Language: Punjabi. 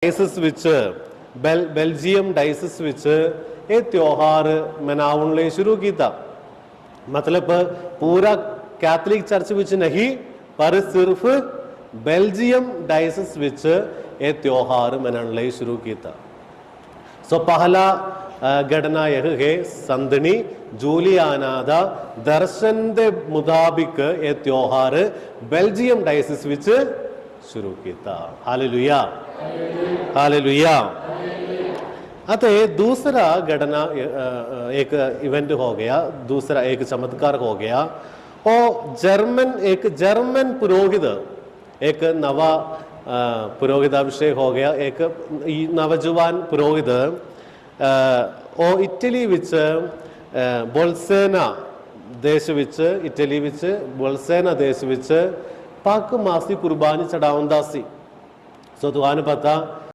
ਡਾਇਸਿਸ ਵਿੱਚ ਬੈਲਜੀਅਮ ਡਾਇਸਿਸ ਵਿੱਚ ਇਹ ਤਿਉਹਾਰ ਮਨਾਉਣ ਲਈ ਸ਼ੁਰੂ ਕੀਤਾ। ਮਤਲਬ ਪੂਰਾ ਕੈਥੋਲਿਕ ਚਰਚ ਵਿੱਚ ਨਹੀਂ, ਪਰ ਸਿਰਫ ਬੈਲਜੀਅਮ ਡਾਇਸਿਸ ਵਿੱਚ ਇਹ ਤਿਉਹਾਰ ਮਨਾਉਣ ਲਈ ਸ਼ੁਰੂ ਕੀਤਾ। ਸੋ ਪਹਿਲਾ ਘਟਨਾ ਇਹ ਹੈ, ਸੰਧਨੀ ਜੂਲੀਆਨਾ ਦਾ ਦਰਸ਼ਨ ਦੇ ਮੁਤਾਬਿਕ ਇਹ ਤਿਉਹਾਰ ਬੈਲਜੀਅਮ ਡਾਇਸਿਸ ਵਿੱਚ ਸ਼ੁਰੂ ਕੀਤਾ। Hallelujah, hallelujah. ਅਤੇ दूसरा घटना एक इवेंट हो गया, दूसरा एक चमत्कार हो गया। और एक जर्मन पुरोहित, एक नवा पुरोहिताभिषेक हो गया। एक नवजवान पुरोहित ਉਹ ਇਟਲੀ ਵਿੱਚ ਬੋਲਸੇਨਾ ਦੇਸ਼ ਵਿੱਚ, ਇਟਲੀ ਵਿੱਚ ਬੋਲਸੇਨਾ ਦੇਸ਼ ਵਿੱਚ ਪੱਕ ਮਾਸੀ ਕੁਰਬਾਨੀ ਚੜਾਉਂਦਾ ਸੀ। ਸੋ ਤੁਹਾਨੂੰ ਪਤਾ